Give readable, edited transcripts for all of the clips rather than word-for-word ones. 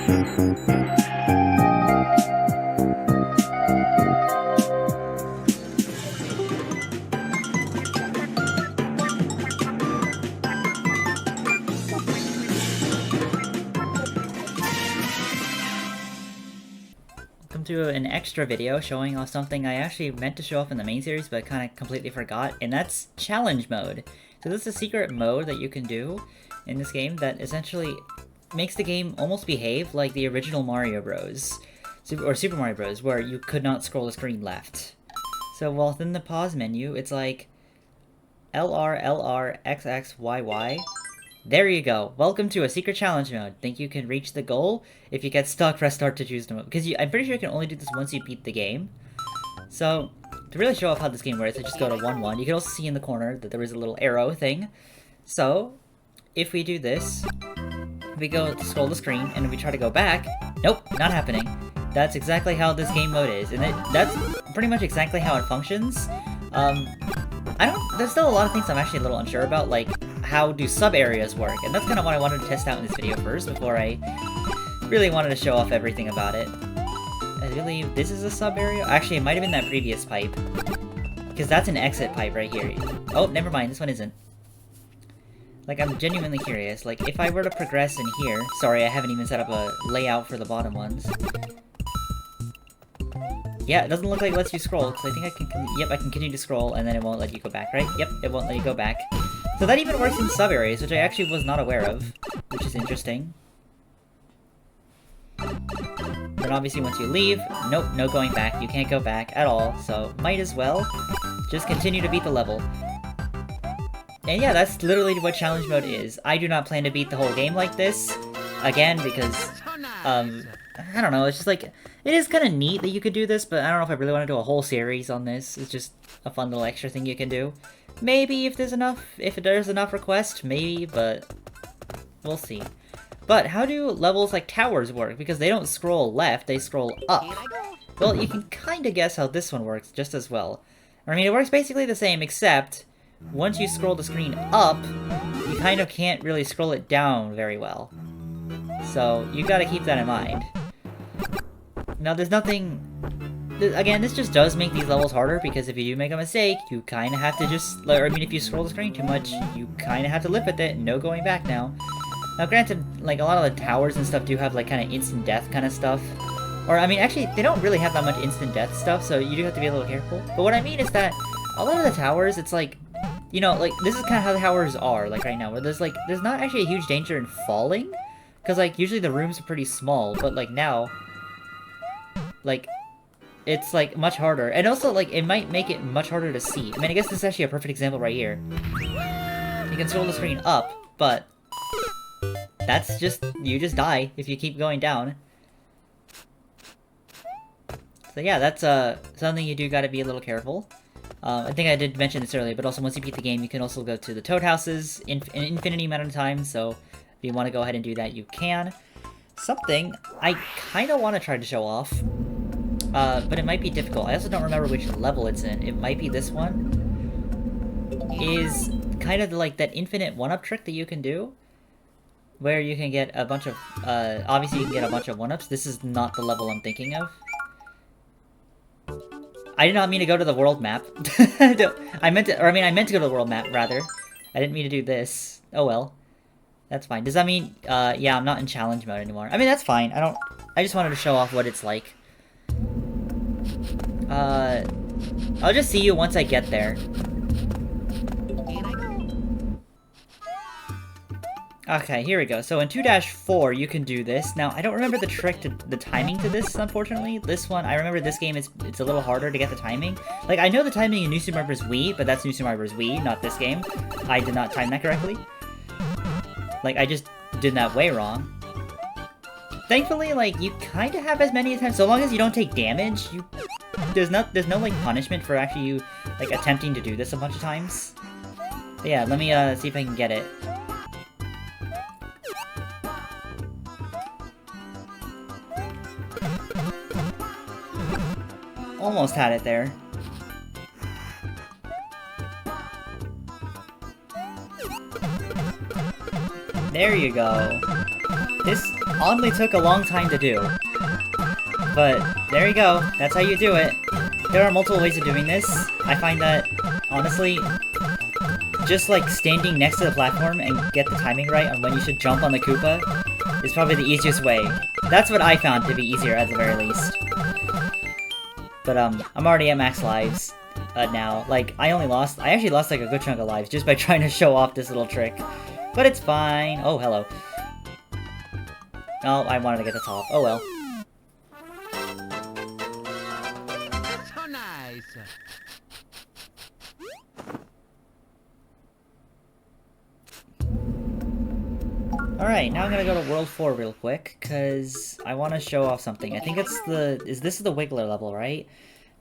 To an extra video showing off something I actually meant to show off in the main series but kind of completely forgot, and that's challenge mode. So this is a secret mode that you can do in this game that essentially makes the game almost behave like the original Mario Bros. Or Super Mario Bros, where you could not scroll the screen left. So while within the pause menu, it's like LR, LR, XX, YY. There you go. Welcome to a secret challenge mode. Think you can reach the goal? If you get stuck, press start to choose the mode. Because I'm pretty sure you can only do this once you beat the game. So, to really show off how this game works, I just go to 1-1. You can also see in the corner that there is a little arrow thing. So, if we do this, we go to scroll the screen, and if we try to go back, nope, not happening. That's exactly how this game mode is. And that's pretty much exactly how it functions. There's still a lot of things I'm actually a little unsure about, like how do sub-areas work, and that's kind of what I wanted to test out in this video first before I really wanted to show off everything about it. I believe this is a sub-area? Actually, it might have been that previous pipe, because that's an exit pipe right here. Oh, never mind, this one isn't. Like, I'm genuinely curious, like, if I were to progress in here... Sorry, I haven't even set up a layout for the bottom ones. Yeah, it doesn't look like it lets you scroll, because I think I can... Yep, I can continue to scroll, and then it won't let you go back, right? Yep, it won't let you go back. So that even works in sub-areas, which I actually was not aware of, which is interesting. Then obviously once you leave, nope, no going back. You can't go back at all, so might as well just continue to beat the level. And yeah, that's literally what challenge mode is. I do not plan to beat the whole game like this, again, because, I don't know, it's just like, it is kind of neat that you could do this, but I don't know if I really want to do a whole series on this. It's just a fun little extra thing you can do. Maybe if there's enough requests, maybe, but we'll see. But how do levels like towers work? Because they don't scroll left, they scroll up. Well, you can kind of guess how this one works just as well. I mean, it works basically the same, except once you scroll the screen up, you kind of can't really scroll it down very well. So you gotta keep that in mind. Now, there's nothing... Again, this just does make these levels harder, because if you do make a mistake, you kind of have to just... Or, I mean, if you scroll the screen too much, you kind of have to live with it, no going back now. Now, granted, like, a lot of the towers and stuff do have, like, kind of instant death kind of stuff. Or, I mean, actually, they don't really have that much instant death stuff, so you do have to be a little careful. But what I mean is that a lot of the towers, it's like... You know, like, this is kind of how the towers are, like, right now, where there's not actually a huge danger in falling. Because, like, usually the rooms are pretty small, but, like, now... Like... It's, like, much harder. And also, like, it might make it much harder to see. I mean, I guess this is actually a perfect example right here. You can scroll the screen up, but... That's just... You just die if you keep going down. So yeah, that's, something you do gotta be a little careful. I think I did mention this earlier, but also once you beat the game, you can also go to the Toad Houses an infinity amount of times, so if you want to go ahead and do that, you can. Something I kind of want to try to show off, but it might be difficult. I also don't remember which level it's in. It might be this one. Is kind of like that infinite one-up trick that you can do, where you can get a bunch of, obviously you can get a bunch of one-ups. This is not the level I'm thinking of. I did not mean to go to the world map. I meant to go to the world map, rather. I didn't mean to do this. Oh well. That's fine. Does that mean, yeah, I'm not in challenge mode anymore. I mean, that's fine. I just wanted to show off what it's like. I'll just see you once I get there. Okay, here we go. So in 2-4, you can do this. Now, I don't remember the trick to the timing to this, unfortunately. This one, I remember this game, it's a little harder to get the timing. Like, I know the timing in New Super Mario Bros. Wii, but that's New Super Mario Bros. Wii, not this game. I did not time that correctly. Like, I just did that way wrong. Thankfully, like, you kind of have as many attempts, so long as you don't take damage, there's no, like, punishment for actually you, like, attempting to do this a bunch of times. But yeah, let me, see if I can get it. Almost had it there. There you go. This oddly took a long time to do. But there you go, that's how you do it. There are multiple ways of doing this. I find that, honestly, just like standing next to the platform and get the timing right on when you should jump on the Koopa is probably the easiest way. That's what I found to be easier at the very least. But I'm already at max lives now. Like, I actually lost like a good chunk of lives just by trying to show off this little trick. But it's fine. Oh, hello. Oh, I wanted to get the top. Oh well. So nice. Alright, now I'm gonna go to World 4 real quick, because I want to show off something. I think it's this is the Wiggler level, right?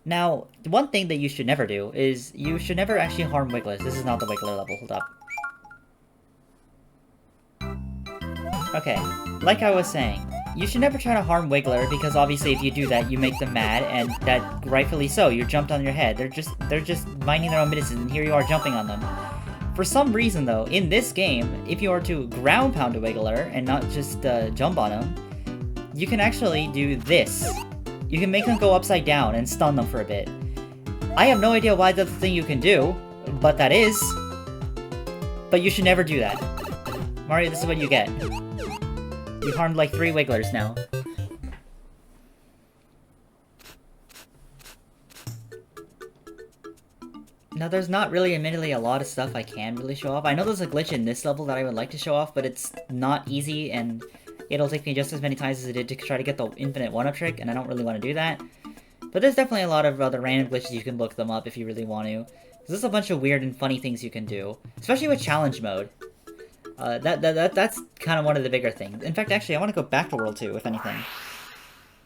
Now, one thing that you should never do is you should never actually harm Wigglers. This is not the Wiggler level, hold up. Okay, like I was saying, you should never try to harm Wiggler, because obviously if you do that, you make them mad, and that rightfully so, you jumped on your head. They're just minding their own business, and here you are jumping on them. For some reason though, in this game, if you are to ground pound a Wiggler, and not just jump on them, you can actually do this. You can make them go upside down and stun them for a bit. I have no idea why that's the thing you can do, but that is. But you should never do that. Mario, this is what you get. You harmed like 3 Wigglers now. Now there's not really admittedly a lot of stuff I can really show off. I know there's a glitch in this level that I would like to show off, but it's not easy and it'll take me just as many times as it did to try to get the infinite one-up trick, and I don't really want to do that. But there's definitely a lot of other random glitches. You can look them up if you really want to. There's a bunch of weird and funny things you can do, especially with challenge mode. That's kind of one of the bigger things. In fact, actually, I want to go back to World 2, if anything.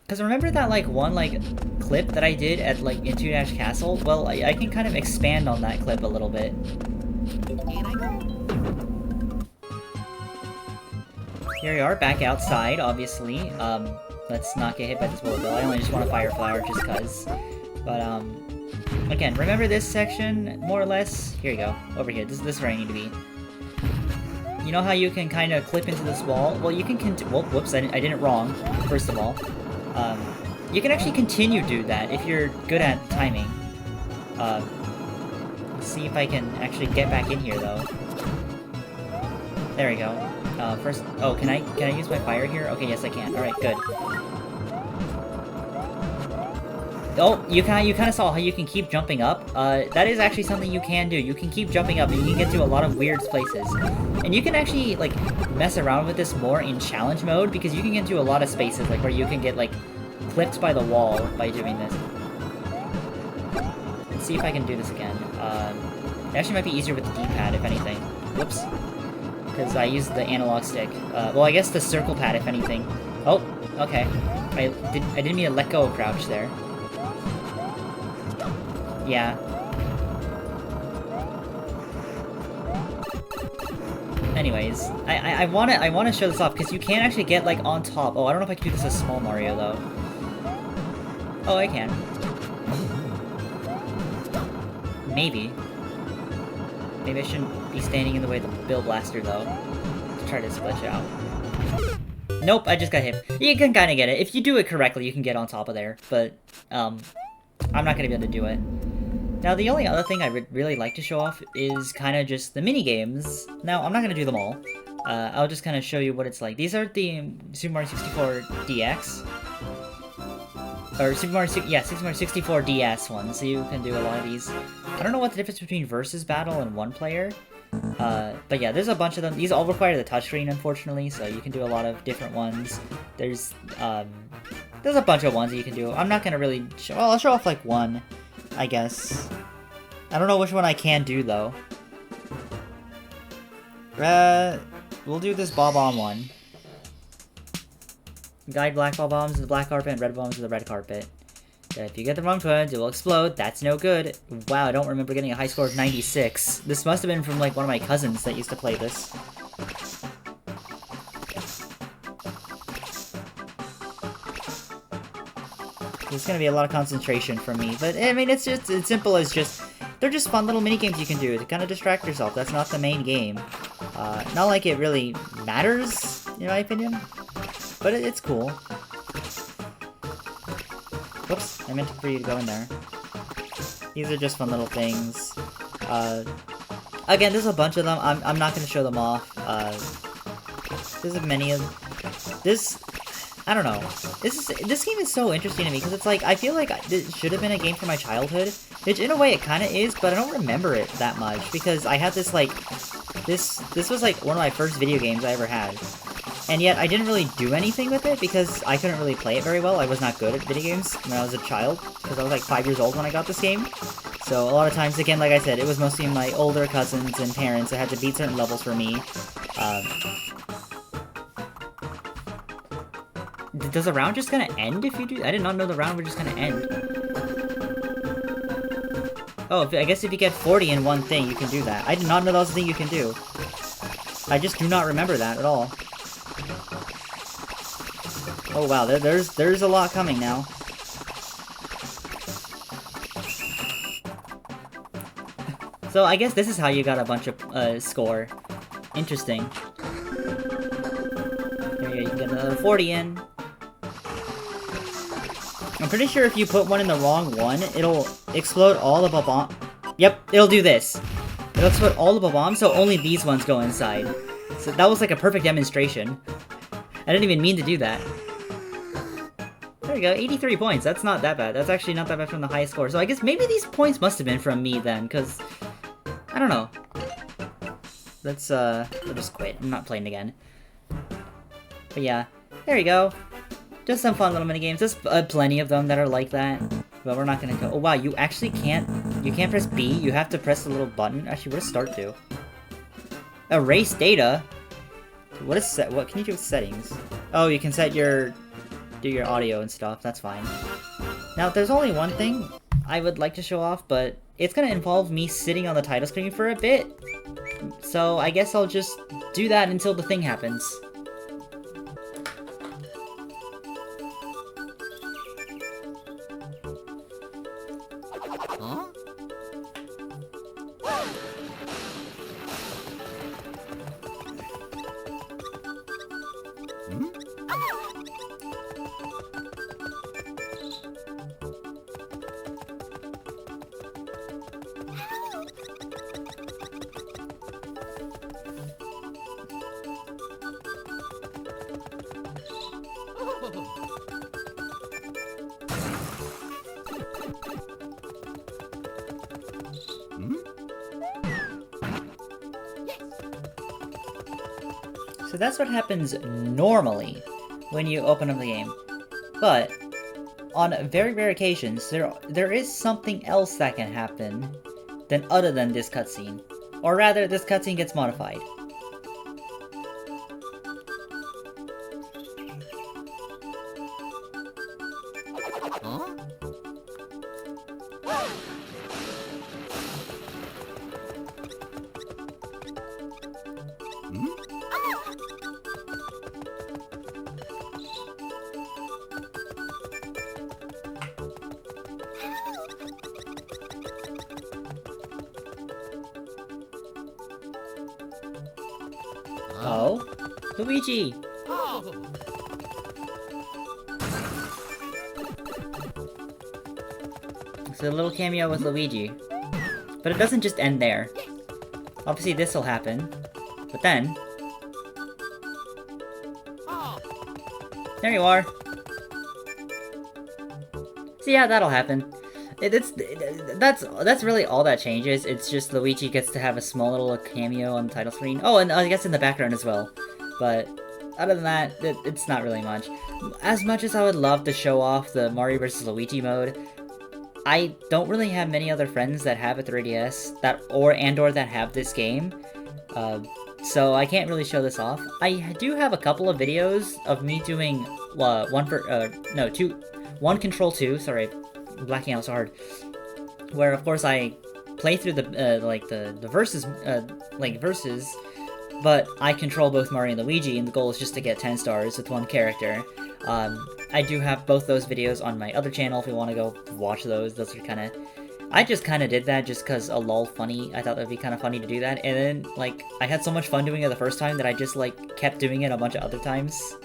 Because remember that, like, one, like, clip that I did at, like, in 2-Dash Castle? Well, I can kind of expand on that clip a little bit. Here we are, back outside, obviously. Let's not get hit by this bullet bill. I only just want a fire flower just cuz. But, again, remember this section, more or less? Here you go, over here. This is where I need to be. You know how you can kind of clip into this wall? Well, you can well, whoops, I did it wrong, first of all. You can actually continue to do that if you're good at timing. Let's see if I can actually get back in here, though. There we go. First, oh, can I use my fire here? Okay, yes I can. Alright, good. Oh, you kind of saw how you can keep jumping up. That is actually something you can do. You can keep jumping up, and you can get to a lot of weird places. And you can actually, like, mess around with this more in challenge mode, because you can get into a lot of spaces, like, where you can get, like, clipped by the wall by doing this. Let's see if I can do this again. It actually might be easier with the D-pad, if anything. Whoops. Because I used the analog stick. Well, I guess the circle pad, if anything. Oh, okay. I didn't mean to let go of crouch there. Yeah. Anyways, I wanna show this off because you can actually get like on top. Oh, I don't know if I can do this as small Mario though. Oh, I can. Maybe. Maybe I shouldn't be standing in the way of the Bill Blaster though. To try to split you out. Nope, I just got hit. You can kind of get it. If you do it correctly, you can get on top of there. But I'm not gonna be able to do it. Now, the only other thing I would really like to show off is kind of just the mini-games. Now, I'm not going to do them all. I'll just kind of show you what it's like. These are the Super Mario 64 DX. Or Super Mario 64 DS ones, so you can do a lot of these. I don't know what the difference between versus battle and one player. But yeah, there's a bunch of them. These all require the touchscreen, unfortunately, so you can do a lot of different ones. There's a bunch of ones that you can do. I'm not going to really show... Well, I'll show off, like, one. I guess. I don't know which one I can do, though. We'll do this Bob-omb one. Guide black Bob-ombs to the black carpet and red Bob-ombs to the red carpet. If you get the wrong buttons, it will explode. That's no good. Wow, I don't remember getting a high score of 96. This must have been from, like, one of my cousins that used to play this. There's gonna be a lot of concentration from me, but I mean, it's just as simple as they're just fun little mini games you can do to kind of distract yourself. That's not the main game. Not like it really matters, in my opinion. but it's cool. Whoops, I meant for you to go in there. These are just fun little things. Again, there's a bunch of them. I'm not gonna show them off. There's many of this. I don't know. This game is so interesting to me because it's like I feel like this should have been a game from my childhood, which in a way it kind of is, but I don't remember it that much because I had this like this was like one of my first video games I ever had, and yet I didn't really do anything with it because I couldn't really play it very well. I was not good at video games when I was a child because I was like 5 years old when I got this game. So a lot of times, again, like I said, it was mostly my older cousins and parents that had to beat certain levels for me. Does the round just gonna end if you do? I did not know the round was just gonna end. Oh, I guess if you get 40 in one thing, you can do that. I did not know that was a thing you can do. I just do not remember that at all. Oh wow, there's a lot coming now. So I guess this is how you got a bunch of score. Interesting. There you go, you can get another 40 in. I'm pretty sure if you put one in the wrong one, it'll explode all of a bomb. Yep, it'll do this. It'll explode all of a bomb, so only these ones go inside. So that was like a perfect demonstration. I didn't even mean to do that. There we go, 83 points. That's not that bad. That's actually not that bad from the highest score. So I guess maybe these points must have been from me then, because I don't know. Let's we'll just quit. I'm not playing again. But yeah, there you go. Just some fun little minigames. There's plenty of them that are like that. But we're not gonna go. Oh wow, you actually can't. You can't press B. You have to press the little button. Actually, what does start do? Erase data. What is set? What can you do with settings? Oh, you can set do your audio and stuff. That's fine. Now, there's only one thing I would like to show off, but it's gonna involve me sitting on the title screen for a bit. So I guess I'll just do that until the thing happens. Huh? Hmm? So that's what happens normally when you open up the game. But on very rare occasions, there is something else that can happen other than this cutscene. Or rather, this cutscene gets modified. Huh? Hmm? Oh? Luigi! Oh! It's a little cameo with Luigi. But it doesn't just end there. Obviously this will happen. But then... Oh! there you are! So yeah, that'll happen. That's really all that changes. It's just Luigi gets to have a small little cameo on the title screen. Oh, and I guess in the background as well. But other than that, it's not really much. As much as I would love to show off the Mario vs. Luigi mode, I don't really have many other friends that have a 3DS or that have this game. So I can't really show this off. I do have a couple of videos of me doing one Control 2. Sorry, I'm blacking out so hard. Where of course I play through the versus versus, but I control both Mario and Luigi, and the goal is just to get 10 stars with one character. I do have both those videos on my other channel if you want to go watch those. Those are kind of... I just kind of did that just because a lol funny. I thought that would be kind of funny to do that. And then, like, I had so much fun doing it the first time that I just, like, kept doing it a bunch of other times.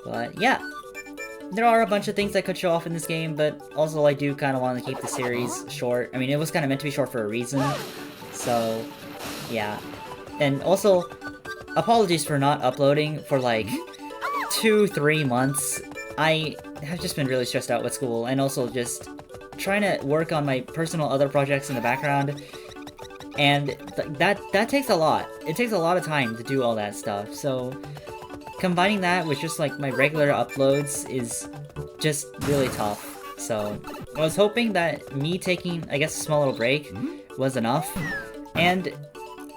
But yeah, there are a bunch of things I could show off in this game, but also I do kind of want to keep the series short. I mean, it was kind of meant to be short for a reason, so yeah. And also, apologies for not uploading for like 2-3 months. I have just been really stressed out with school, and also just trying to work on my personal other projects in the background, and that takes a lot. It takes a lot of time to do all that stuff, so combining that with just like my regular uploads is just really tough. So I was hoping that me taking, I guess, a small little break was enough, and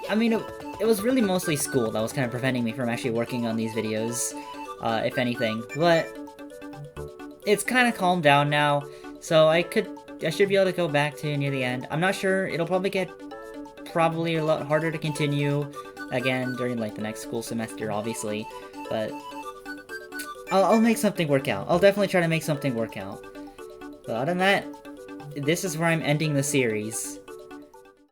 I mean, it was really mostly school that was kind of preventing me from actually working on these videos, if anything, but it's kind of calmed down now, so I should be able to go back to near the end. I'm not sure, it'll probably get a lot harder to continue again during like the next school semester, obviously, but I'll make something work out. I'll definitely try to make something work out. But other than that, this is where I'm ending the series.